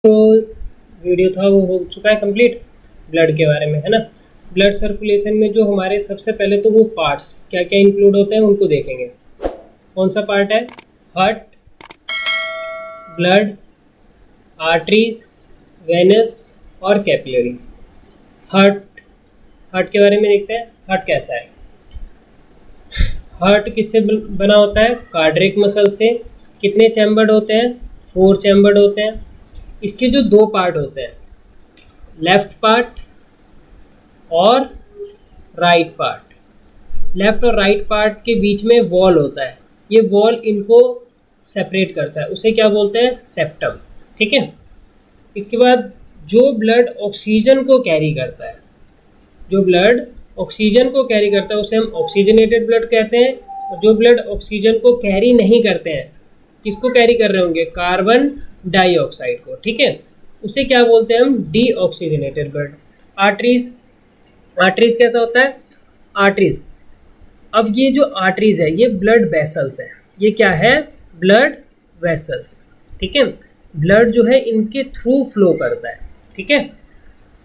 तो वीडियो था वो हो चुका है कंप्लीट ब्लड के बारे में, है ना। ब्लड सर्कुलेशन में जो हमारे सबसे पहले तो वो पार्ट्स क्या क्या इंक्लूड होते हैं उनको देखेंगे। कौन सा पार्ट है? हार्ट, ब्लड, आर्टरीज, वेनस और कैपिलरीज। हार्ट हार्ट के बारे में देखते हैं। हार्ट कैसा है? हार्ट किससे बना होता है? कार्डियक मसल से। कितने चैम्बर्ड होते हैं? 4 चैम्बर्ड होते हैं। इसके जो 2 पार्ट होते हैं, लेफ्ट पार्ट और राइट पार्ट। लेफ्ट और राइट पार्ट के बीच में वॉल होता है। ये वॉल इनको सेपरेट करता है, उसे क्या बोलते हैं? सेप्टम। ठीक है। इसके बाद जो ब्लड ऑक्सीजन को कैरी करता है, जो ब्लड ऑक्सीजन को कैरी करता है उसे हम ऑक्सीजनेटेड ब्लड कहते हैं। और जो ब्लड ऑक्सीजन को कैरी नहीं करते हैं, किसको कैरी कर रहे होंगे? कार्बन डाइऑक्साइड को। ठीक है, उसे क्या बोलते हैं हम? Deoxygenated blood. आर्टरीज, आर्टरीज कैसा होता है? आर्टरीज, अब ये जो आर्टरीज है ये ब्लड वेसल्स है। ये क्या है? Blood vessels. ठीक है, ब्लड जो है इनके थ्रू फ्लो करता है। ठीक है,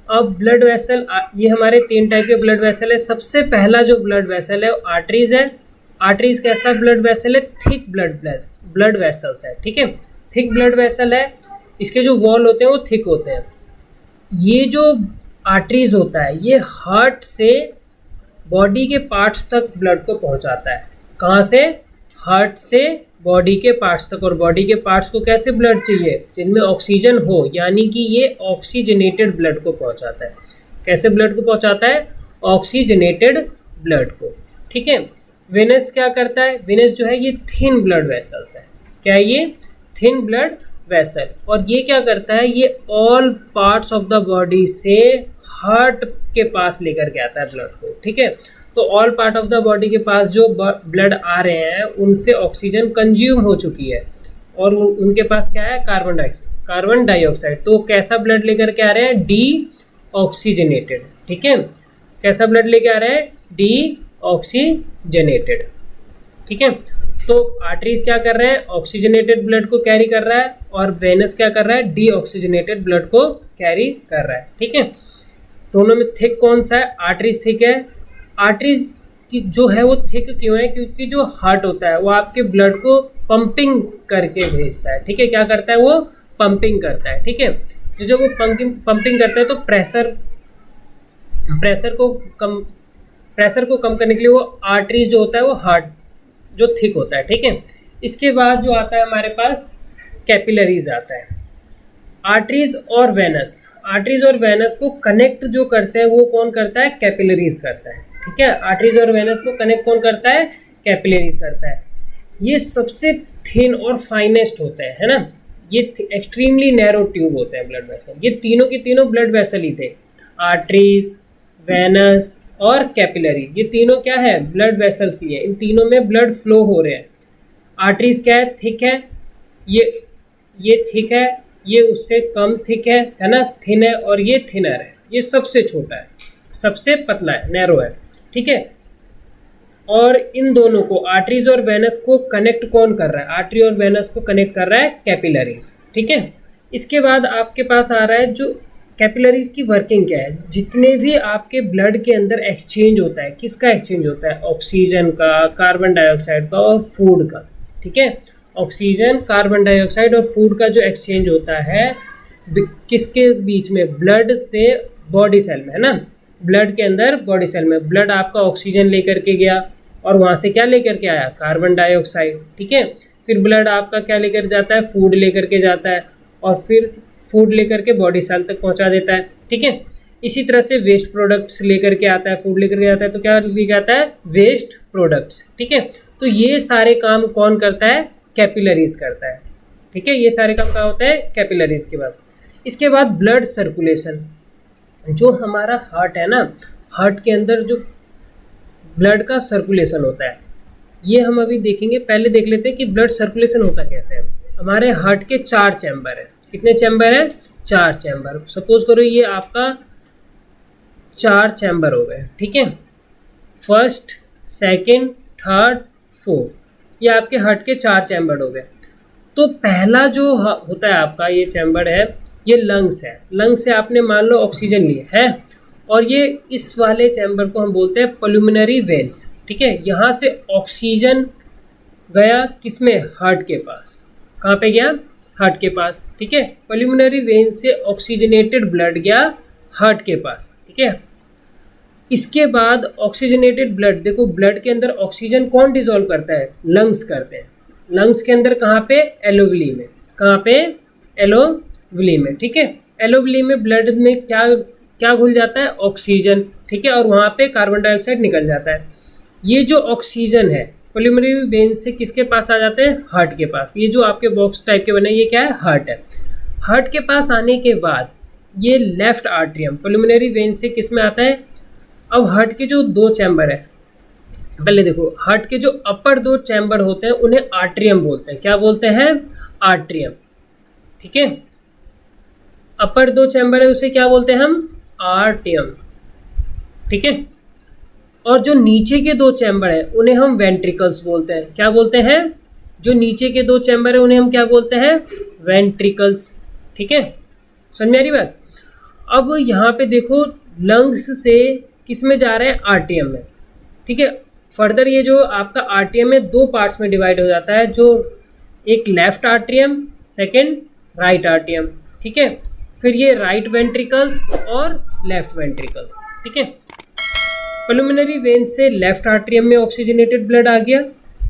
अब ब्लड वेसल, ये हमारे 3 टाइप के ब्लड वेसल है। सबसे पहला जो ब्लड वेसल है वो आर्टरीज है। आर्टरीज कैसा ब्लड वेसल है? थिक ब्लड वेसल्स है। ठीक है, थिक ब्लड वेसल है। इसके जो वॉल होते हैं वो थिक होते हैं। ये जो आर्टरीज होता है ये हार्ट से बॉडी के पार्ट्स तक ब्लड को पहुंचाता है। कहाँ से? हार्ट से बॉडी के पार्ट्स तक। और बॉडी के पार्ट्स को कैसे ब्लड चाहिए? जिनमें ऑक्सीजन हो, यानी कि ये ऑक्सीजनेटेड ब्लड को पहुंचाता है। कैसे ब्लड को पहुंचाता है? ऑक्सीजनेटेड ब्लड को। ठीक है, वेनस क्या करता है? वेनस जो है ये थिन ब्लड वेसल्स है। क्या है ये? Thin blood vessel. और ये क्या करता है? ये all parts of the body से हार्ट के पास लेकर के आता है ब्लड को। ठीक है, तो all part of the body के पास जो ब्लड आ रहे हैं उनसे ऑक्सीजन कंज्यूम हो चुकी है और उनके पास क्या है? Carbon dioxide. तो कैसा ब्लड लेकर के आ रहे हैं? D oxygenated. ठीक है, कैसा ब्लड लेके आ रहे हैं? D oxygenated. ठीक है, तो आर्टरीज क्या कर रहे हैं? ऑक्सीजनेटेड ब्लड को कैरी कर रहा है और वेनस क्या कर रहा है? डी ऑक्सीजनेटेड ब्लड को कैरी कर रहा है। ठीक है, दोनों में थिक कौन सा है? आर्टरीज थिक है। आर्टरीज की जो है वो थिक क्यों है? क्योंकि जो हार्ट होता है वो आपके ब्लड को पंपिंग करके भेजता है। ठीक है, क्या करता है? वो पंपिंग करता है। ठीक है, तो जब वो पंपिंग करता है तो प्रेशर को कम करने के लिए वो आर्टरीज जो होता है वो हार्ट जो थिक होता है। ठीक है, इसके बाद जो आता है हमारे पास कैपिलरीज आता है। आर्टरीज और वेनस को कनेक्ट जो करते हैं वो कौन करता है? कैपिलरीज करता है। ठीक है, आर्टरीज और वेनस को कनेक्ट कौन करता है? कैपिलरीज करता है। ये सबसे थिन और फाइनेस्ट होते हैं, है ना। ये एक्सट्रीमली नैरो ट्यूब होते हैं ब्लड वेसल। ये तीनों के तीनों ब्लड वेसल ही थे, आर्टरीज, वेनस और कैपिलरी। ये तीनों क्या है? ब्लड वेसल्स ही है। इन तीनों में ब्लड फ्लो हो रहे हैं। आर्टरीज क्या है? थिक है। ये थिक है, ये उससे कम थिक है ना, थिन है। और ये थिनर है, ये सबसे छोटा है, सबसे पतला है, नैरो है। ठीक है, और इन दोनों को आर्टरीज और वेनस को कनेक्ट कौन कर रहा है? आर्टरी और वेनस को कनेक्ट कर रहा है कैपिलरीज। ठीक है, इसके बाद आपके पास आ रहा है जो कैपिलरीज की वर्किंग क्या है। जितने भी आपके ब्लड के अंदर एक्सचेंज होता है, किसका एक्सचेंज होता है? ऑक्सीजन का, कार्बन डाइऑक्साइड का और फूड का। ठीक है, ऑक्सीजन, कार्बन डाइऑक्साइड और फूड का जो एक्सचेंज होता है किसके बीच में? ब्लड से बॉडी सेल में, है ना। ब्लड के अंदर बॉडी सेल में ब्लड आपका ऑक्सीजन लेकर के गया और वहाँ से क्या लेकर के आया? Carbon dioxide. ठीक है, फिर ब्लड आपका क्या लेकर जाता है? फूड लेकर के जाता है और फिर फूड लेकर के बॉडी सेल तक पहुँचा देता है। ठीक है, इसी तरह से वेस्ट प्रोडक्ट्स लेकर के आता है, फूड लेकर के आता है तो क्या लेकर आता है? Waste products. ठीक है, तो ये सारे काम कौन करता है? कैपिलरीज करता है। ठीक है, ये सारे काम कहाँ होता है? कैपिलरीज के पास। इसके बाद ब्लड सर्कुलेशन। जो हमारा हार्ट है ना, हार्ट के अंदर जो ब्लड का सर्कुलेशन होता है ये हम अभी देखेंगे। पहले देख लेते हैं कि ब्लड सर्कुलेशन होता कैसे है। हमारे हार्ट के 4 चैम्बर है। कितने चैम्बर है? 4 चैम्बर। सपोज करो ये आपका 4 चैम्बर हो गए। ठीक है, फर्स्ट, सेकंड, थर्ड, फोर्थ, ये आपके हार्ट के 4 चैम्बर हो गए। तो पहला जो होता है आपका ये चैम्बर है ये लंग्स है, लंग्स से आपने मान लो ऑक्सीजन लिए है, और ये इस वाले चैम्बर को हम बोलते हैं पल्मोनरी वेन्स। ठीक है, यहाँ से ऑक्सीजन गया किसमें, हार्ट के पास। कहाँ पे गया, हार्ट के पास। ठीक है, पल्मोनरी वेन से ऑक्सीजनेटेड ब्लड गया हार्ट के पास। ठीक है, इसके बाद ऑक्सीजनेटेड ब्लड, देखो ब्लड के अंदर ऑक्सीजन कौन डिजोल्व करता है, लंग्स करते हैं। लंग्स के अंदर कहाँ पे, एलोविली में। कहाँ पे, एलोविली में। ठीक है, एलोविली में ब्लड में क्या क्या घुल जाता है, ऑक्सीजन। ठीक है, और वहाँ पे कार्बन डाइऑक्साइड निकल जाता है। ये जो ऑक्सीजन है पल्मोनरी वेन से किसके पास आ जाते हैं, हार्ट के पास। ये जो आपके बॉक्स टाइप के बने, ये क्या है, हार्ट है। हार्ट के पास आने के बाद ये लेफ्ट आर्ट्रियम पल्मोनरी वेन से किस में आता है। अब हार्ट के जो दो चैम्बर है, पहले देखो हार्ट के जो अपर दो चैम्बर होते हैं उन्हें आर्ट्रियम बोलते हैं। क्या बोलते हैं, आर्ट्रियम। ठीक है, अपर दो चैम्बर है उसे क्या बोलते हैं हम, आर्ट्रियम। ठीक है, और जो नीचे के दो चैम्बर है उन्हें हम वेंट्रिकल्स बोलते हैं। क्या बोलते हैं, जो नीचे के दो चैम्बर है उन्हें हम क्या बोलते हैं, वेंट्रिकल्स। ठीक है, समझ में आ रही बात। अब यहाँ पे देखो लंग्स से किस में जा रहे हैं, आर्ट्रियम में। ठीक है, फर्दर ये जो आपका आर्ट्रियम में दो पार्ट्स में डिवाइड हो जाता है, जो एक left atrium, second right atrium. ठीक है, फिर ये राइट वेंट्रिकल्स और लेफ्ट वेंट्रिकल्स। ठीक है, पल्मोनरी वेन से लेफ्ट आर्ट्रियम में ऑक्सीजनेटेड ब्लड आ गया,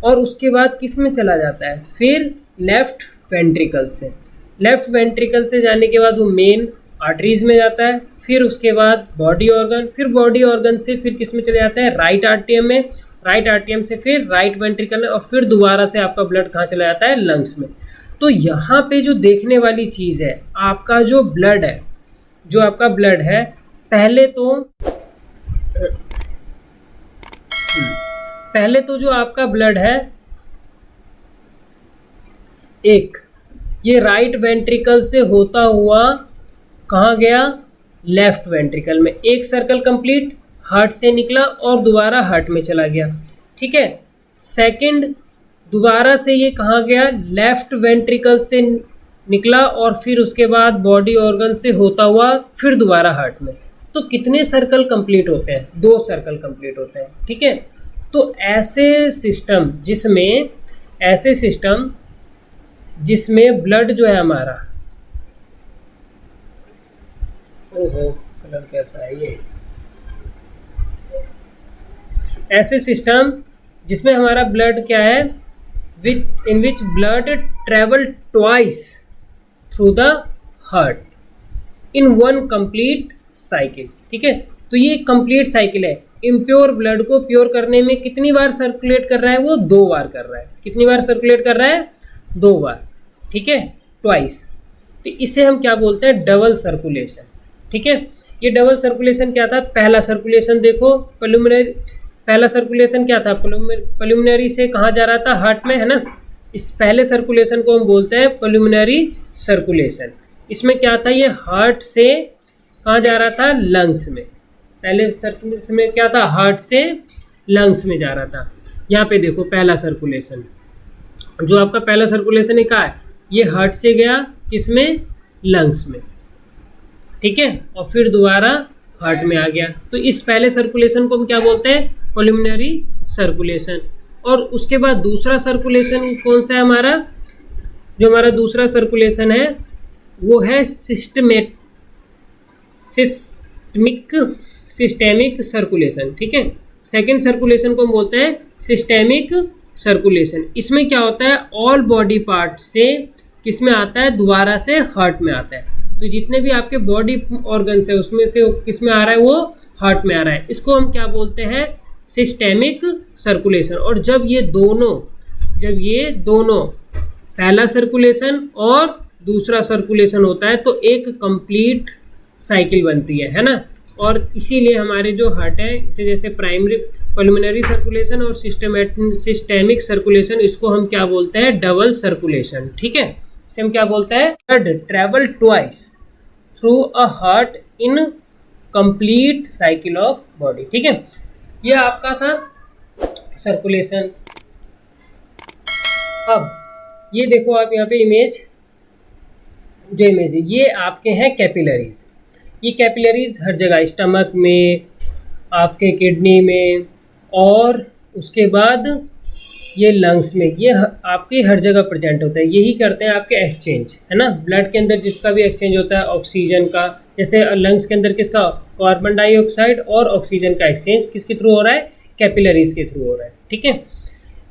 और उसके बाद किस में चला जाता है, फिर लेफ्ट वेंट्रिकल से। लेफ्ट वेंट्रिकल से जाने के बाद वो मेन आर्टरीज में जाता है, फिर उसके बाद बॉडी ऑर्गन, फिर बॉडी ऑर्गन से फिर किस में चले जाता है, राइट आर्ट्रियम में। राइट आर्ट्रियम से फिर राइट वेंट्रिकल में, और फिर दोबारा से आपका ब्लड कहाँ चला जाता है, लंग्स में। तो यहाँ पे जो देखने वाली चीज़ है, आपका जो ब्लड है, जो आपका ब्लड है, पहले तो जो आपका ब्लड है, एक ये राइट वेंट्रिकल से होता हुआ कहाँ गया, लेफ्ट वेंट्रिकल में। एक सर्कल कंप्लीट, हार्ट से निकला और दोबारा हार्ट में चला गया। ठीक है, सेकंड दोबारा से ये कहाँ गया, लेफ्ट वेंट्रिकल से निकला और फिर उसके बाद बॉडी ऑर्गन से होता हुआ फिर दोबारा हार्ट में। तो कितने सर्कल कंप्लीट होते हैं, दो सर्कल कंप्लीट होते हैं। ठीक है, तो ऐसे सिस्टम जिसमें ब्लड जो है हमारा, ओहो कलर कैसा है ये, ऐसे सिस्टम जिसमें हमारा ब्लड क्या है, in which blood travel twice through the heart in one complete cycle. ठीक है, तो ये कंप्लीट साइकिल है। इम्प्योर ब्लड को प्योर करने में कितनी बार सर्कुलेट कर रहा है, वो 2 बार कर रहा है। कितनी बार सर्कुलेट कर रहा है, 2 बार। ठीक है, ट्वाइस। तो इसे हम क्या बोलते हैं, डबल सर्कुलेशन। ठीक है, ये डबल सर्कुलेशन क्या था, पहला सर्कुलेशन देखो पहला सर्कुलेशन क्या था, पल्मोनरी से कहाँ जा रहा था, हार्ट में, है ना। इस पहले सर्कुलेशन को हम बोलते हैं पल्मोनरी सर्कुलेशन। इसमें क्या था, ये हार्ट से कहाँ जा रहा था, लंग्स में। पहले सर्कुलेशन में क्या था, हार्ट से लंग्स में जा रहा था। यहाँ पे देखो पहला सर्कुलेशन, जो आपका पहला सर्कुलेशन है कहाँ है, ये हार्ट से गया किसमें, लंग्स में। ठीक है, और फिर दोबारा हार्ट में आ गया। तो इस पहले सर्कुलेशन को हम क्या बोलते हैं, पल्मोनरी सर्कुलेशन। और उसके बाद दूसरा सर्कुलेशन कौन सा है हमारा, जो हमारा दूसरा सर्कुलेशन है वो है सिस्टेमिक सर्कुलेशन। ठीक है, सेकेंड सर्कुलेशन को हम बोलते हैं सिस्टेमिक सर्कुलेशन। इसमें क्या होता है, ऑल बॉडी पार्ट से किस में आता है, दोबारा से हार्ट में आता है। तो जितने भी आपके बॉडी ऑर्गन्स है उसमें से किस में आ रहा है, वो हार्ट में आ रहा है। इसको हम क्या बोलते हैं, सिस्टेमिक सर्कुलेशन। और जब ये दोनों पहला सर्कुलेशन और दूसरा सर्कुलेशन होता है तो एक कंप्लीट साइकिल बनती है ना। और इसीलिए हमारे जो हार्ट है, इसे जैसे प्राइमरी पल्मोनरी सर्कुलेशन और सिस्टेमिक सर्कुलेशन, इसको हम क्या बोलते हैं, डबल सर्कुलेशन। ठीक है, इसे हम क्या बोलते हैं, blood travel twice through a heart in complete cycle of body. ठीक है, ये आपका था सर्कुलेशन। अब ये देखो आप यहाँ पे इमेज, जो इमेज है ये आपके हैं कैपिलरीज। ये कैपिलरीज हर जगह, स्टमक में, आपके किडनी में, और उसके बाद ये लंग्स में, ये आपके हर जगह प्रेजेंट होता है। यही करते हैं आपके एक्सचेंज, है ना। ब्लड के अंदर जिसका भी एक्सचेंज होता है ऑक्सीजन का, जैसे लंग्स के अंदर किसका, कार्बन डाइऑक्साइड और ऑक्सीजन का एक्सचेंज किसके थ्रू हो रहा है, कैपिलरीज के थ्रू हो रहा है। ठीक है,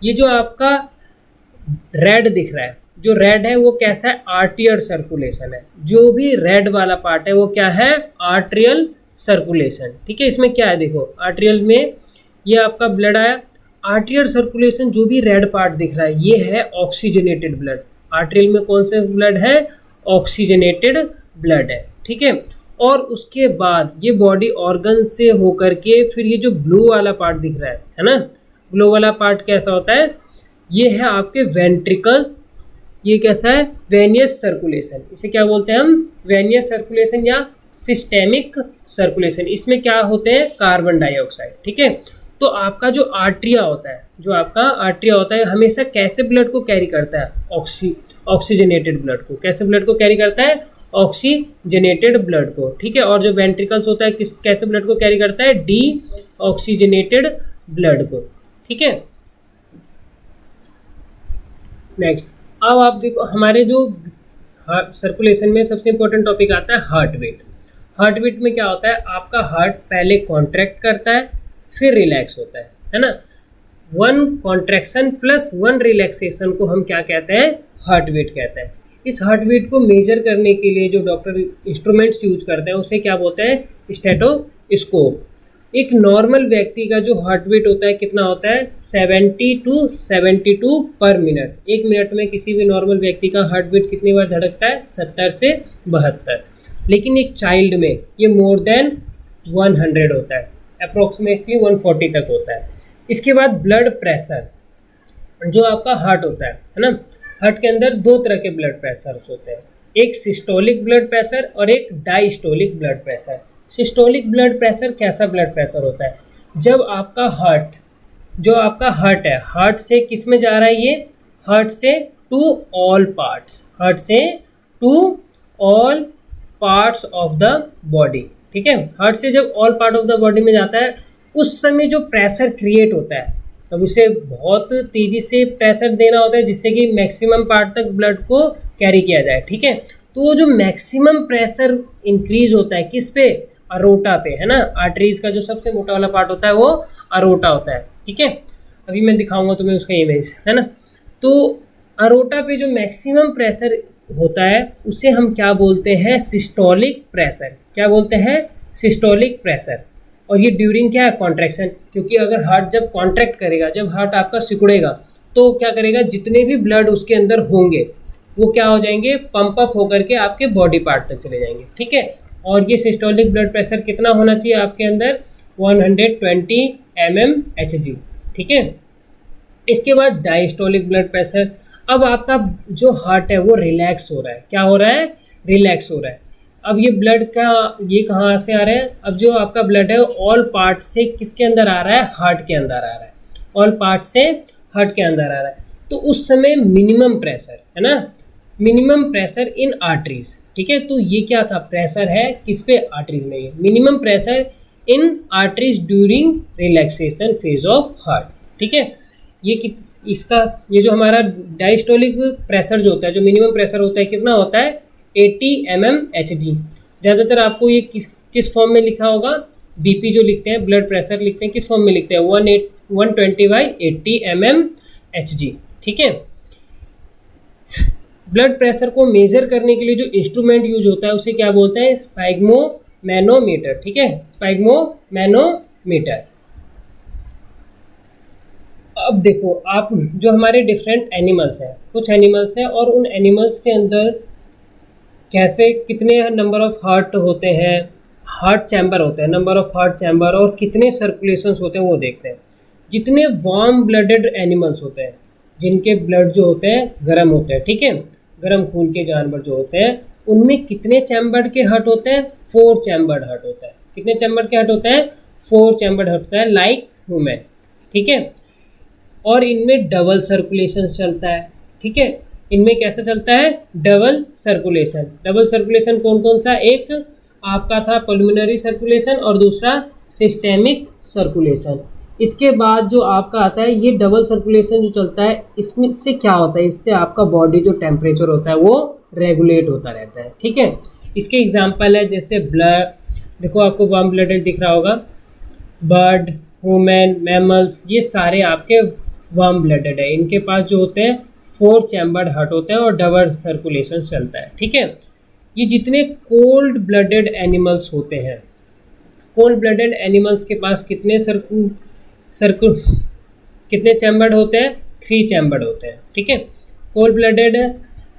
ये जो आपका रेड दिख रहा है, जो रेड है वो कैसा है, आर्टियल सर्कुलेशन है। जो भी रेड वाला पार्ट है वो क्या है, आर्ट्रियल सर्कुलेशन। ठीक है, इसमें क्या है देखो, आर्ट्रियल में ये आपका ब्लड आया, आर्ट्रियल सर्कुलेशन जो भी रेड पार्ट दिख रहा है ये है ऑक्सीजनेटेड ब्लड। आर्ट्रियल में कौन से ब्लड है, ऑक्सीजनेटेड ब्लड है। ठीक है, और उसके बाद ये बॉडी ऑर्गन से होकर के फिर ये जो ब्लू वाला पार्ट दिख रहा है ना, ब्लू वाला पार्ट कैसा होता है, ये है आपके वेंट्रिकल। ये कैसा है, वेनियस सर्कुलेशन। इसे क्या बोलते हैं हम, वेनियस सर्कुलेशन या सिस्टेमिक सर्कुलेशन। इसमें क्या होते हैं, कार्बन डाइऑक्साइड। ठीक है, तो आपका जो आर्ट्रिया होता है, जो आपका आर्ट्रिया होता है हमेशा कैसे ब्लड को कैरी करता है, ऑक्सीजनेटेड ब्लड को। कैसे ब्लड को कैरी करता है, ऑक्सीजनेटेड ब्लड को। ठीक है, और जो वेंट्रिकल्स होता है कैसे ब्लड को कैरी करता है, डी ऑक्सीजनेटेड ब्लड को। ठीक है, नेक्स्ट अब आप देखो हमारे जो सर्कुलेशन में सबसे इंपॉर्टेंट टॉपिक आता है हार्ट बीट। हार्ट बीट में क्या होता है, आपका हार्ट पहले कॉन्ट्रैक्ट करता है फिर रिलैक्स होता है ना। One contraction plus one relaxation को हम क्या कहते हैं, हार्ट बीट कहते हैं। इस हार्ट बीट को मेजर करने के लिए जो डॉक्टर इंस्ट्रूमेंट्स यूज करते हैं उसे क्या बोलते हैं, स्टेथोस्कोप। एक नॉर्मल व्यक्ति का जो हार्ट बीट होता है कितना होता है, 70 to 72 पर मिनट। एक मिनट में किसी भी नॉर्मल व्यक्ति का हार्ट बीट कितनी बार धड़कता है, 70 से 72। लेकिन एक चाइल्ड में ये मोर देन 100 होता है, अप्रोक्सीमेटली 140 तक होता है। इसके बाद ब्लड प्रेशर, जो आपका हार्ट होता है ना, हार्ट के अंदर दो तरह के ब्लड प्रेशर होते हैं, एक सिस्टोलिक ब्लड प्रेशर और एक diastolic blood pressure. Systolic blood pressure कैसा ब्लड प्रेशर होता है, जब आपका हार्ट, जो आपका हार्ट है, हार्ट से किस में जा रहा है, ये हार्ट से टू ऑल पार्ट्स, हार्ट से to all parts of the body. ठीक है, हार्ट से जब all part of the body में जाता है उस समय जो प्रेशर क्रिएट होता है, तब उसे बहुत तेज़ी से प्रेशर देना होता है जिससे कि मैक्सिमम पार्ट तक ब्लड को कैरी किया जाए। ठीक है, तो वो जो मैक्सिमम प्रेशर इंक्रीज होता है किस पे, अरोटा पे, है ना। आर्टरीज का जो सबसे मोटा वाला पार्ट होता है वो अरोटा होता है। ठीक है, अभी मैं दिखाऊंगा तुम्हें उसका इमेज, है ना। तो अरोटा पे जो मैक्सिमम प्रेशर होता है उसे हम क्या बोलते हैं, सिस्टोलिक प्रेशर। क्या बोलते हैं, सिस्टोलिक प्रेशर। और ये ड्यूरिंग क्या है, कॉन्ट्रैक्शन। क्योंकि अगर हार्ट जब कॉन्ट्रैक्ट करेगा, जब हार्ट आपका सिकुड़ेगा तो क्या करेगा, जितने भी ब्लड उसके अंदर होंगे वो क्या हो जाएंगे, पंप अप होकर के आपके बॉडी पार्ट तक चले जाएंगे। ठीक है, और ये सिस्टोलिक ब्लड प्रेशर कितना होना चाहिए आपके अंदर, 120 mmHg। ठीक है, इसके बाद डायस्टोलिक ब्लड प्रेशर। अब आपका जो हार्ट है वो रिलैक्स हो रहा है, क्या हो रहा है, रिलैक्स हो रहा है। अब ये ब्लड का, ये कहाँ से आ रहा है, अब जो आपका ब्लड है ऑल पार्ट से किसके अंदर आ रहा है, हार्ट के अंदर आ रहा है, ऑल पार्ट से हार्ट के अंदर आ रहा है। तो उस समय मिनिमम प्रेशर, है ना, मिनिमम प्रेशर इन आर्टरीज। ठीक है, तो ये क्या था, प्रेशर है किस पे, आर्टरीज में। ये minimum pressure in arteries during relaxation phase of heart. ठीक है, ये इसका, ये जो हमारा डायस्टोलिक प्रेशर जो होता है, जो मिनिमम प्रेशर होता है कितना होता है, 80 mmHg। ज़्यादातर आपको ये किस फॉर्म में लिखा होगा, बीपी जो लिखते हैं, ब्लड प्रेशर लिखते हैं, किस फॉर्म में लिखते हैं, 120/80 mmHg। ठीक है, ब्लड प्रेशर को मेजर करने के लिए जो इंस्ट्रूमेंट यूज होता है उसे क्या बोलते हैं, स्फैग्मोमैनोमीटर। ठीक है, स्फैग्मोमैनोमीटर। अब देखो आप, जो हमारे डिफरेंट एनिमल्स हैं, कुछ एनिमल्स हैं और उन एनिमल्स के अंदर कैसे, कितने नंबर ऑफ हार्ट होते हैं, हार्ट चैम्बर होते हैं, नंबर ऑफ हार्ट चैम्बर, और कितने सर्कुलेशंस होते हैं वो देखते हैं। जितने वार्म ब्लडेड एनिमल्स होते हैं, जिनके ब्लड जो होते हैं गर्म होते हैं, ठीक है, गर्म खून के जानवर जो होते हैं, उनमें कितने चैम्बर्ड के हार्ट होते हैं, 4 चैम्बर्ड हार्ट होता है। कितने चैम्बर्ड के हार्ट होते हैं, 4 चैम्बर्ड हार्ट होता है, लाइक ह्यूमन। ठीक है, और इनमें डबल सर्कुलेशन चलता है। ठीक है, इनमें कैसा चलता है, डबल सर्कुलेशन। डबल सर्कुलेशन कौन कौन सा, एक आपका था पल्मोनरी सर्कुलेशन और दूसरा सिस्टेमिक सर्कुलेशन। इसके बाद जो आपका आता है ये डबल सर्कुलेशन जो चलता है, इसमें से क्या होता है, इससे आपका बॉडी जो टेम्परेचर होता है वो रेगुलेट होता रहता है, ठीक है। इसके एग्जांपल है जैसे ब्लड, देखो आपको वार्म ब्लडेड दिख रहा होगा, बर्ड, ह्यूमन, मैमल्स, ये सारे आपके वार्म ब्लडेड है। इनके पास जो होते हैं 4 चैम्बर्ड हार्ट होते हैं और डबल सर्कुलेशन चलता है, ठीक है। ये जितने कोल्ड ब्लडेड एनिमल्स होते हैं, कोल्ड ब्लडेड एनिमल्स के पास कितने कितने चैम्बर्ड होते हैं, 3 चैम्बर्ड होते हैं, ठीक है। कोल्ड ब्लडेड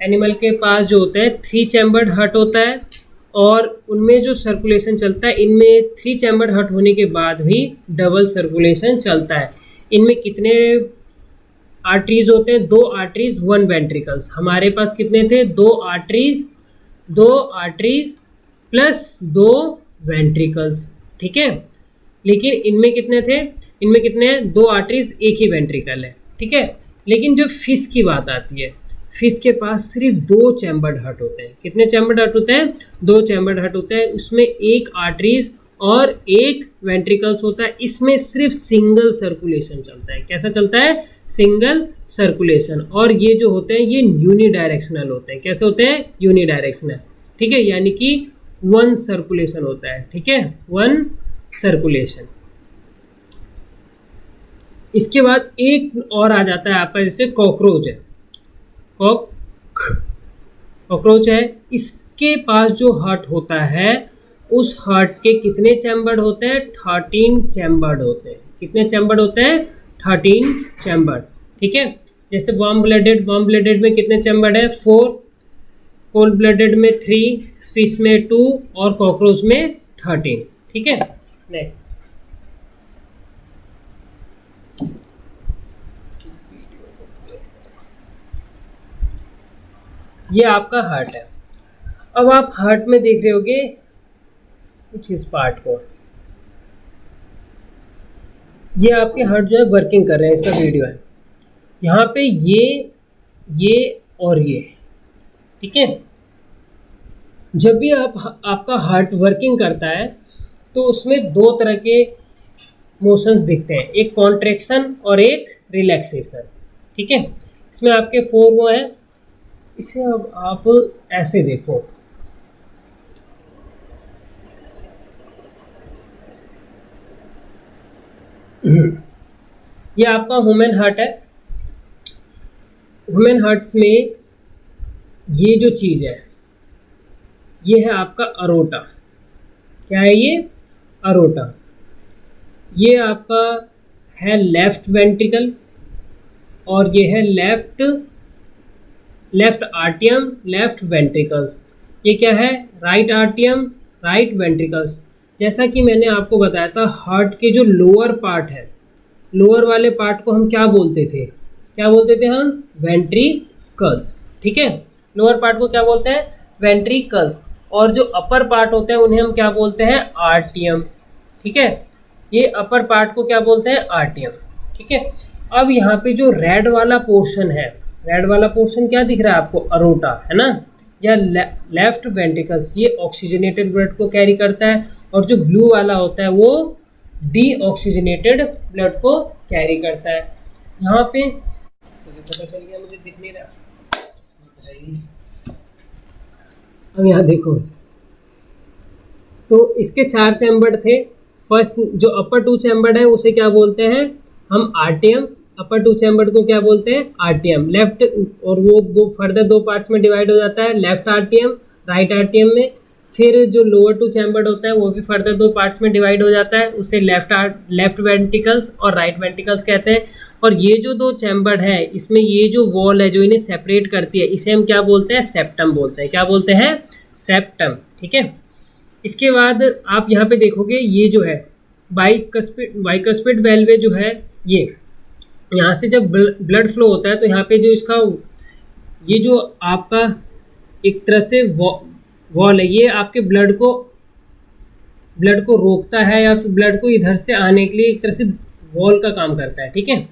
एनिमल के पास जो होता है 3 चैम्बर्ड हार्ट होता है और उनमें जो सर्कुलेशन चलता है, इनमें 3 चैम्बर्ड हार्ट होने के बाद भी डबल सर्कुलेशन चलता है। इनमें कितने आर्टरीज होते हैं, 2 आर्टरीज 1 वेंट्रिकल्स। हमारे पास कितने थे, 2 आर्टरीज प्लस 2 वेंट्रिकल्स, ठीक है। लेकिन इनमें कितने थे, इनमें कितने हैं, 2 आर्टरीज, 1 ही वेंट्रिकल है, ठीक है। लेकिन जब फिश की बात आती है, फिश के पास सिर्फ 2 चैम्बर्ड हार्ट होते हैं। कितने चैम्बर्ड हार्ट होते हैं, 2 चैम्बर्ड हार्ट होते हैं। उसमें 1 आर्टरीज और 1 वेंट्रिकल्स होता है। इसमें सिर्फ सिंगल सर्कुलेशन चलता है। कैसा चलता है, सिंगल सर्कुलेशन। और ये जो होते हैं ये यूनिडायरेक्शनल होते हैं। कैसे होते हैं, यूनिडायरेक्शनल, ठीक है, यानी कि 1 सर्कुलेशन होता है, ठीक है, 1 सर्कुलेशन। इसके बाद एक और आ जाता है आपका, जैसे कॉकरोच है, कॉकरोच है, इसके पास जो हार्ट होता है उस हार्ट के कितने चैम्बर्ड होते हैं, 13 चैम्बर्ड होते हैं। कितने चैम्बर्ड होते हैं, 13 चैम्बर्ड, ठीक है। जैसे वार्म ब्लडेड में कितने चैम्बर्ड है, 4, कोल्ड ब्लडेड में 3, फिश में 2 और कॉकरोच में 13, ठीक है। नेक्स्ट, ये आपका हार्ट है। अब आप हार्ट में देख रहे होगे कुछ इस पार्ट को, ये आपके हार्ट जो है वर्किंग कर रहे हैं, इसका वीडियो है। यहाँ पे ये और ये, ठीक है। जब भी आपका हार्ट वर्किंग करता है तो उसमें 2 तरह के मोशंस दिखते हैं, एक कॉन्ट्रैक्शन और एक रिलैक्सेशन, ठीक है। इसमें आपके 4 वो हैं। इसे अब आप ऐसे देखो, ये आपका ह्यूमन हार्ट है। ह्यूमन हार्ट्स में ये जो चीज़ है ये है आपका अरोटा। क्या है ये, अरोटा। ये आपका है लेफ्ट वेंट्रिकल और ये है लेफ्ट आर्टियम, लेफ्ट वेंट्रिकल्स। ये क्या है, राइट आर्टियम, राइट वेंट्रिकल्स। जैसा कि मैंने आपको बताया था, हार्ट के जो लोअर पार्ट है, लोअर वाले पार्ट को हम क्या बोलते थे, हम वेंट्रिकल्स, ठीक है। लोअर पार्ट को क्या बोलते हैं, वेंट्रिकल्स। और जो अपर पार्ट होते हैं उन्हें हम क्या बोलते हैं, आर्टियम, ठीक है। ये अपर पार्ट को क्या बोलते हैं, आर्टियम, ठीक है। अब यहाँ पे जो रेड वाला पोर्शन है, रेड वाला पोर्शन क्या दिख रहा है आपको, अरोटा है ना, या लेफ्ट वेंट्रिकल्स, ये ऑक्सीजनेटेड ब्लड को कैरी करता है। और जो ब्लू वाला होता है वो डीऑक्सीजनेटेड ब्लड को कैरी करता है। यहाँ पे चलिए पता चल गया, मुझे दिख नहीं रहा। अब यहाँ देखो, तो इसके 4 चैम्बर थे। फर्स्ट जो अपर 2 चैम्बर है उसे क्या बोलते हैं हम, आर्टियम। अपर 2 चैम्बर को क्या बोलते हैं, आर्टियम। लेफ्ट, और वो फर्दर 2 पार्ट्स में डिवाइड हो जाता है, लेफ्ट आर्टियम, राइट आर्टियम में। फिर जो लोअर 2 चैम्बर होता है वो भी फर्दर 2 पार्ट्स में डिवाइड हो जाता है, उसे लेफ्ट वेंट्रिकल्स और राइट वेंट्रिकल्स कहते हैं। और ये जो 2 चैम्बर है, इसमें ये जो वॉल है जो इन्हें सेपरेट करती है, इसे हम क्या बोलते हैं, सेप्टम बोलते हैं। क्या बोलते हैं, सेप्टम, ठीक है। इसके बाद आप यहाँ पे देखोगे, ये जो है बाइकस्पिड वेल्वे जो है, ये यहाँ से जब ब्लड फ्लो होता है तो यहाँ पे जो इसका ये जो आपका एक तरह से वॉल है, ये आपके ब्लड को रोकता है या फिर ब्लड को इधर से आने के लिए एक तरह से वॉल का काम करता है, ठीक है।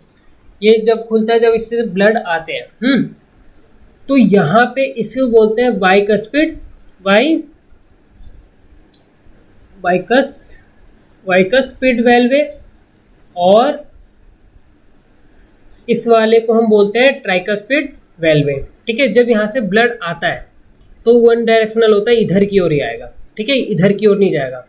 ये जब खुलता है, जब इससे ब्लड आते हैं, तो यहाँ पे इसको बोलते हैं बाइकस्पिड, बाइकस्पिड वेल्वे, और इस वाले को हम बोलते हैं ट्राइकस्पिड वेल्वे। ठीक है, जब यहाँ से ब्लड आता है तो वन डायरेक्शनल होता है, इधर की ओर ही आएगा। ठीक है, इधर की ओर नहीं जाएगा।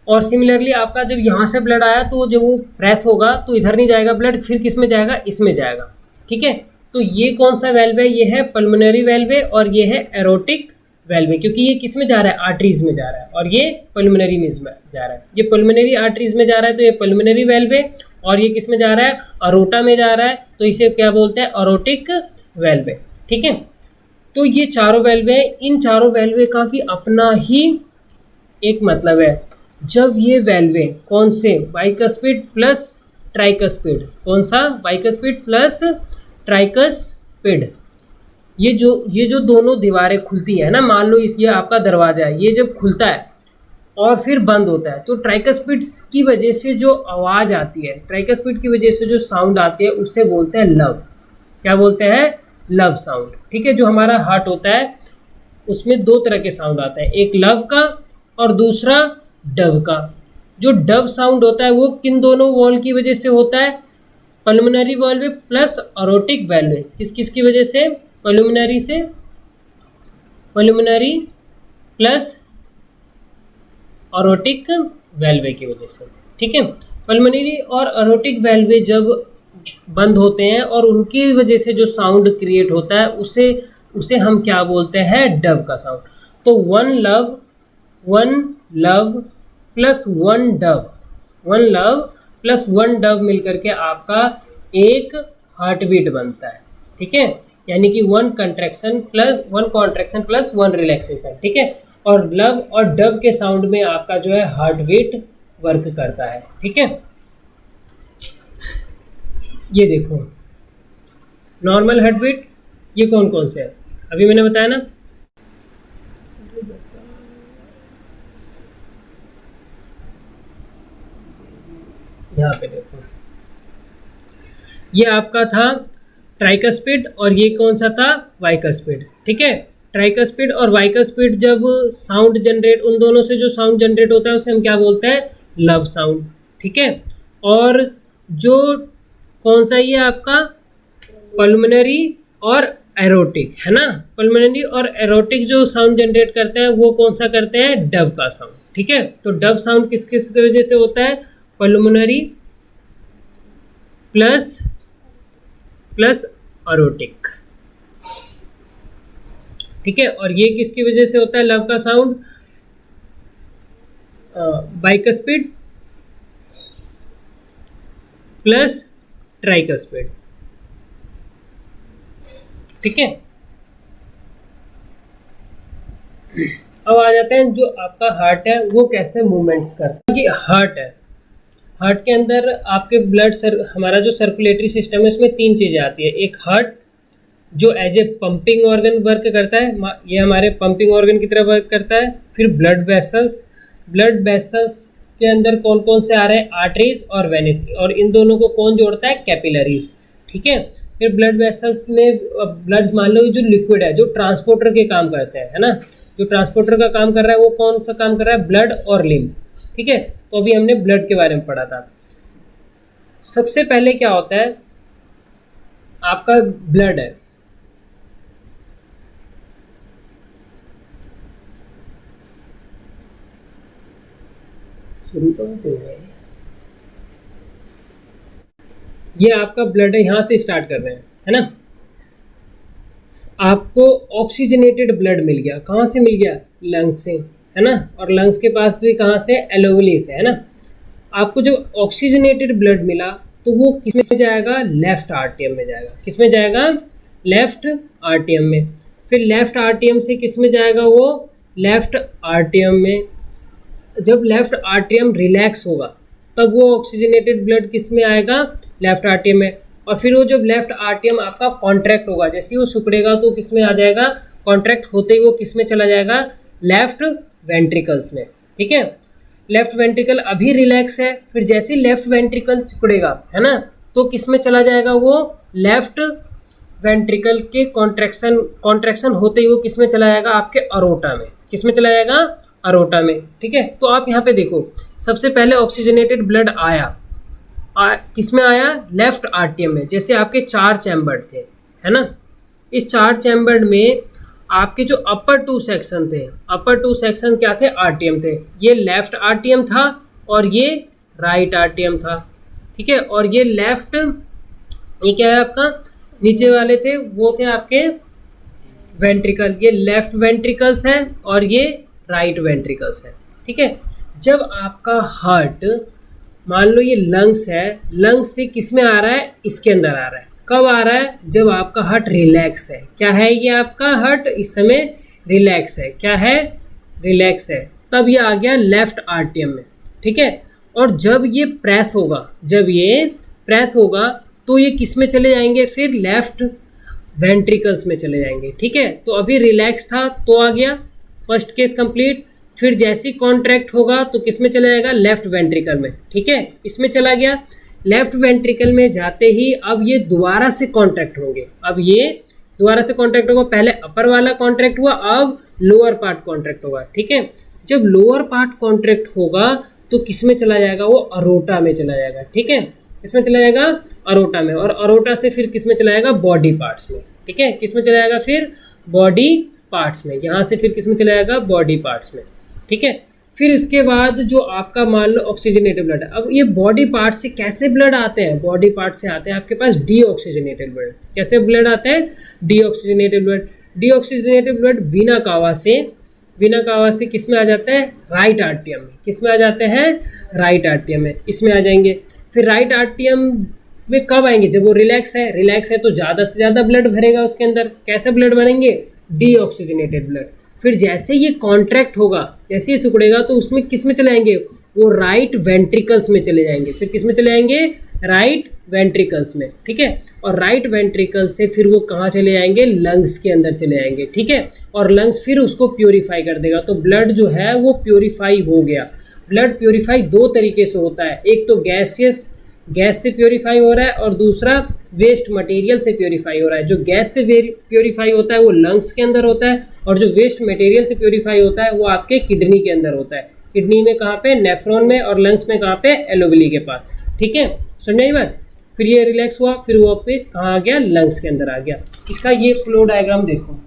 और सिमिलरली आपका जब यहाँ से ब्लड आया तो जब वो प्रेस होगा तो इधर नहीं जाएगा ब्लड, फिर किस में जाएगा, इसमें जाएगा। ठीक है, तो ये कौन सा वेल्व है, ये है पल्मोनरी वेल्वे और ये है एरोटिक वेल्वे, क्योंकि ये किस में जा रहा है, आर्टरीज में जा रहा है, और ये पल्मोनरी में जा रहा है। ये पल्मोनरी आर्टरीज में जा रहा है तो ये पल्मोनरी वेल्वे, और ये किस में जा रहा है, अरोटा में जा रहा है, तो इसे क्या बोलते हैं, अरोटिक वेल्वे। ठीक है, तो ये चारों वेल्वे, इन चारों वेल्वे का भी अपना ही एक मतलब है। जब ये वेल्वे कौन से, बाइकस्पिड प्लस ट्राइकस्पिड, कौन सा, बाइकस्पिड प्लस ट्राइकस्पिड, ये जो दोनों दीवारें खुलती है ना, मान लो ये आपका दरवाजा है, ये जब खुलता है और फिर बंद होता है तो ट्राइकस्पिड की वजह से जो आवाज़ आती है, ट्राइकस्पिड की वजह से जो साउंड आती है उससे बोलते हैं लव। क्या बोलते हैं, लव साउंड। ठीक है, जो हमारा हार्ट होता है उसमें दो तरह के साउंड आते हैं, एक लव का और दूसरा डव का। जो डव साउंड होता है वो किन दोनों वॉल की वजह से होता है, पल्मोनरी वेल्वे प्लस अरोटिक वेल्वे। किस किस की वजह से, पल्मोनरी प्लस अरोटिक वेल्वे की वजह से। ठीक है, पल्मोनरी और अरोटिक वेल्वे जब बंद होते हैं और उनकी वजह से जो साउंड क्रिएट होता है उसे हम क्या बोलते हैं, डव का साउंड। तो one love plus one Dove मिलकर के आपका एक हार्ट बीट बनता है। ठीक है, यानी कि one contraction plus one relaxation. ठीक है, और लव और डव के साउंड में आपका जो है हार्ट बीट वर्क करता है। ठीक है, ये देखो नॉर्मल हार्ट बीट, ये कौन कौन से है, अभी मैंने बताया ना, यहाँ पे देखो ये आपका था ट्राइकस्पिड और ये कौन सा था, बाइकस्पिड। ठीक है, ट्राइकस्पिड और बाइकस्पिड जब साउंड जनरेट, उन दोनों से जो साउंड जनरेट होता है उसे हम क्या बोलते हैं, लव साउंड। ठीक है, और जो कौन सा ये आपका पल्मोनरी और एरोटिक है ना, पल्मोनरी और एरोटिक जो साउंड जनरेट करते हैं वो कौन सा करते हैं, डव का साउंड। ठीक है, तो डव साउंड किस किस की वजह से होता है, पल्मोनरी प्लस अरोटिक। ठीक है, और ये किसकी वजह से होता है, लव का साउंड, बाइकस्पिड प्लस ट्राइकस्पिड। ठीक है, अब आ जाते हैं जो आपका हार्ट है वो कैसे मूवमेंट्स करता है। कि हार्ट है, हार्ट के अंदर आपके हमारा जो सर्कुलेटरी सिस्टम है उसमें तीन चीज़ें आती है। एक हार्ट जो as a pumping organ work करता है, ये हमारे पंपिंग ऑर्गन की तरह वर्क करता है। फिर ब्लड वेसल्स के अंदर कौन कौन से आ रहे हैं, आर्टरीज और वेनिस, और इन दोनों को कौन जोड़ता है, कैपिलरीज। ठीक है, फिर ब्लड वेसल्स में ब्लड, मान लो जो लिक्विड है जो ट्रांसपोर्टर के काम करते हैं, है ना, जो ट्रांसपोर्टर का काम कर रहा है वो कौन सा काम कर रहा है, ब्लड और लिम्फ। ठीक है, तो अभी हमने ब्लड के बारे में पढ़ा था। सबसे पहले क्या होता है, आपका ब्लड है, शुरू कहाँ से हुआ है, ये आपका ब्लड है, यहाँ से स्टार्ट कर रहे हैं, है ना। आपको ऑक्सीजनेटेड ब्लड मिल गया, कहाँ से मिल गया, लंग्स से, है ना, और लंग्स के पास भी कहाँ से, एलोवेली से, है ना। आपको जब ऑक्सीजनेटेड ब्लड मिला तो वो किस में जाएगा, लेफ्ट आर्टियम में जाएगा। किस में जाएगा, लेफ्ट आर्टियम में। फिर लेफ्ट आर्टियम से किस में जाएगा, वो लेफ्ट आर्टियम में। जब लेफ्ट आर्टियम रिलैक्स होगा तब वो ऑक्सीजनेटेड ब्लड किस में आएगा, लेफ्ट आर्टियम में। और फिर वो जब लेफ्ट आर्टियम आपका कॉन्ट्रैक्ट होगा, जैसे ही वो सिकुड़ेगा तो किस में आ जाएगा, कॉन्ट्रैक्ट होते ही वो किस में चला जाएगा, लेफ्ट वेंट्रिकल्स में। ठीक है, लेफ्ट वेंट्रिकल अभी रिलैक्स है, फिर जैसे ही लेफ्ट वेंट्रिकल सिकुड़ेगा, है ना, तो किस में चला जाएगा, वो लेफ्ट वेंट्रिकल के कॉन्ट्रैक्शन होते ही वो किस में चला जाएगा, आपके अरोटा में। किस में चला जाएगा, अरोटा में। ठीक है, तो आप यहाँ पे देखो, सबसे पहले ऑक्सीजनेटेड ब्लड आया, किस में आया, लेफ्ट आर्टियम में। जैसे आपके 4 चैम्बर थे, है ना, इस 4 चैम्बर में आपके जो अपर 2 सेक्शन थे, अपर 2 सेक्शन क्या थे, आर्टियम थे। ये लेफ्ट आर्टियम था और ये राइट आर्टियम था। ठीक है, और ये लेफ्ट, ये क्या है आपका, नीचे वाले थे वो थे आपके वेंट्रिकल, ये लेफ्ट वेंट्रिकल्स है और ये राइट वेंट्रिकल्स है। ठीक है, जब आपका हार्ट, मान लो ये लंग्स है, लंग्स से किस में आ रहा है, इसके अंदर आ रहा है। कब आ रहा है, जब आपका हार्ट रिलैक्स है। क्या है ये, आपका हार्ट इस समय रिलैक्स है। क्या है, रिलैक्स है, तब ये आ गया लेफ्ट आर्टियम में। ठीक है, और जब ये प्रेस होगा, जब ये प्रेस होगा तो ये किस में चले जाएंगे, फिर लेफ्ट वेंट्रिकल्स में चले जाएंगे। ठीक है, तो अभी रिलैक्स था तो आ गया, फर्स्ट केस कंप्लीट। फिर जैसे ही कॉन्ट्रैक्ट होगा तो किस में चला जाएगा, लेफ्ट वेंट्रिकल में। ठीक है, इसमें चला गया, लेफ्ट वेंट्रिकल में जाते ही अब ये दोबारा से कॉन्ट्रैक्ट होंगे। अब ये दोबारा से कॉन्ट्रैक्ट होगा, पहले अपर वाला कॉन्ट्रैक्ट हुआ, अब लोअर पार्ट कॉन्ट्रैक्ट होगा। ठीक है, जब लोअर पार्ट कॉन्ट्रैक्ट होगा तो किस में चला जाएगा, वो अरोटा में चला जाएगा। ठीक है, इसमें चला जाएगा अरोटा में, और अरोटा से फिर किस में चला जाएगा, बॉडी पार्ट्स में। ठीक है, किस में चला जाएगा, फिर बॉडी पार्ट्स में। यहाँ से फिर किस में चला जाएगा, बॉडी पार्ट्स में। ठीक है, फिर इसके बाद जो आपका मान लो ऑक्सीजनेटेड ब्लड है, अब ये बॉडी पार्ट से कैसे ब्लड आते हैं, बॉडी पार्ट से आते हैं आपके पास डीऑक्सीजनेटेड ब्लड। कैसे ब्लड आते हैं, deoxygenated blood. Deoxygenated blood Veena कावा से किस में आ जाता है, राइट आर्टियम में। किस में आ जाते हैं, राइट आर्टियम में, इसमें आ जाएंगे। फिर राइट आर्टियम में कब आएंगे, जब वो रिलैक्स है। रिलैक्स है तो ज़्यादा से ज़्यादा ब्लड भरेगा उसके अंदर। कैसे ब्लड भरेंगे, डीऑक्सीजनेटेड ब्लड। फिर जैसे ये कॉन्ट्रैक्ट होगा, जैसे ये सिकुड़ेगा तो उसमें किस में चले जाएंगे, वो राइट वेंट्रिकल्स में चले जाएंगे। फिर किस में चले जाएंगे, राइट वेंट्रिकल्स में। ठीक है, और राइट वेंट्रिकल से फिर वो कहाँ चले जाएंगे, लंग्स के अंदर चले जाएंगे। ठीक है, और लंग्स फिर उसको प्योरीफाई कर देगा। तो ब्लड जो है वो प्योरीफाई हो गया। ब्लड प्योरीफाई 2 तरीके से होता है, एक तो गैस से प्योरीफाई हो रहा है और दूसरा वेस्ट मटेरियल से प्योरीफाई हो रहा है। जो गैस से प्योरीफाई होता है वो लंग्स के अंदर होता है, और जो वेस्ट मटेरियल से प्योरीफाई होता है वो आपके किडनी के अंदर होता है। किडनी में कहाँ पे, नेफ्रॉन में, और लंग्स में कहाँ पे, एलोवेली के पास। ठीक है, समझ आई बात। फिर ये रिलैक्स हुआ, फिर वो पे कहाँ आ गया, लंग्स के अंदर आ गया। इसका ये फ्लो डायग्राम देखो,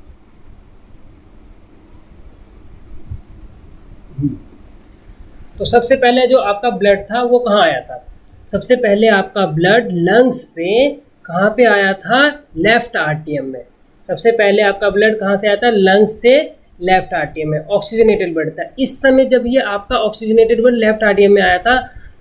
तो सबसे पहले जो आपका ब्लड था वो कहाँ आया था, सबसे पहले आपका ब्लड लंग्स से कहाँ पे आया था, लेफ्ट आर्टियम में। सबसे पहले आपका ब्लड कहाँ से आया था, लंग्स से लेफ्ट आर्टियम में। ऑक्सीजनेटेड ब्लड था। इस समय जब ये आपका ऑक्सीजनेटेड ब्लड लेफ्ट आर्टियम में आया था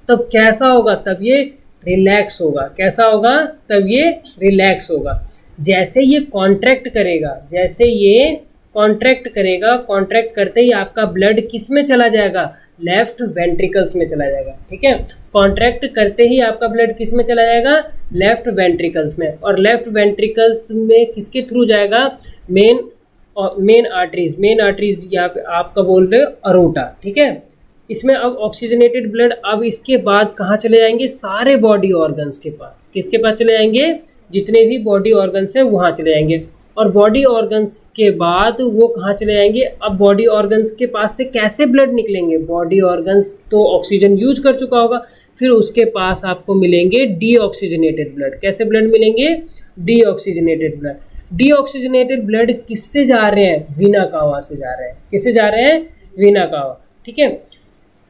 तब कैसा होगा, तब ये रिलैक्स होगा। कैसा होगा, तब ये रिलैक्स होगा। जैसे ये कॉन्ट्रैक्ट करेगा, जैसे ये कॉन्ट्रैक्ट करेगा, कॉन्ट्रैक्ट करते ही आपका ब्लड किस में चला जाएगा, लेफ्ट वेंट्रिकल्स में चला जाएगा। ठीक है, कॉन्ट्रैक्ट करते ही आपका ब्लड किस में चला जाएगा, लेफ्ट वेंट्रिकल्स में। और लेफ्ट वेंट्रिकल्स में किसके थ्रू जाएगा, मेन आर्टरीज या फिर आपका बोल रहे हो अरोटा। ठीक है, इसमें अब ऑक्सीजनेटेड ब्लड अब इसके बाद कहाँ चले जाएंगे, सारे बॉडी ऑर्गन्स के पास। किसके पास चले जाएंगे, जितने भी बॉडी ऑर्गन्स है वहाँ चले जाएंगे। और बॉडी ऑर्गन्स के बाद वो कहाँ चले जाएंगे, अब बॉडी ऑर्गन्स के पास से कैसे ब्लड निकलेंगे, बॉडी ऑर्गन्स तो ऑक्सीजन यूज कर चुका होगा, फिर उसके पास आपको मिलेंगे डीऑक्सीजनेटेड ब्लड। कैसे ब्लड मिलेंगे, डीऑक्सीजनेटेड ब्लड। डीऑक्सीजनेटेड ब्लड किससे जा रहे हैं, वीना कावा से जा रहे हैं। किससे जा रहे हैं, वीना कावा। ठीक है,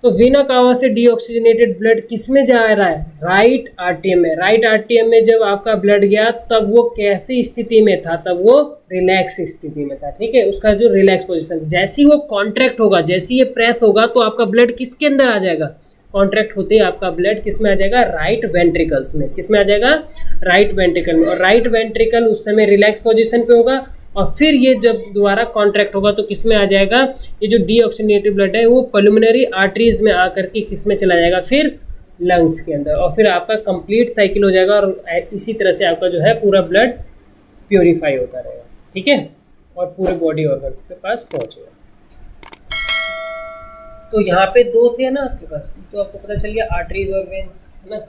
तो वीना कावा से डीऑक्सीजनेटेड ब्लड किस में जा रहा है, राइट आर्टियम में। राइट आर्टियम में जब आपका ब्लड गया तब वो कैसी स्थिति में था, तब वो रिलैक्स स्थिति में था। ठीक है, उसका जो रिलैक्स पोजीशन, जैसे ही वो कॉन्ट्रैक्ट होगा, जैसे ही ये प्रेस होगा तो आपका ब्लड किसके अंदर आ जाएगा, कॉन्ट्रैक्ट होते ही आपका ब्लड किस में आ जाएगा, राइट वेंट्रिकल्स में। किस में आ जाएगा, राइट वेंट्रिकल में। और राइट वेंट्रिकल उस समय रिलैक्स पोजीशन पे होगा, और फिर ये जब दोबारा कॉन्ट्रैक्ट होगा तो किस में आ जाएगा, ये जो डीऑक्सीजनेटेड ब्लड है वो पल्मोनरी आर्टरीज में आकर के किस में चला जाएगा, फिर लंग्स के अंदर। और फिर आपका कंप्लीट साइकिल हो जाएगा, और इसी तरह से आपका जो है पूरा ब्लड प्योरीफाई होता रहेगा। ठीक है, और पूरे बॉडी ऑर्गन्स के पास पहुँचेगा। तो यहाँ पे 2 थे ना आपके पास, तो आपको पता चल गया आर्टरीज और वेन्स, है ना।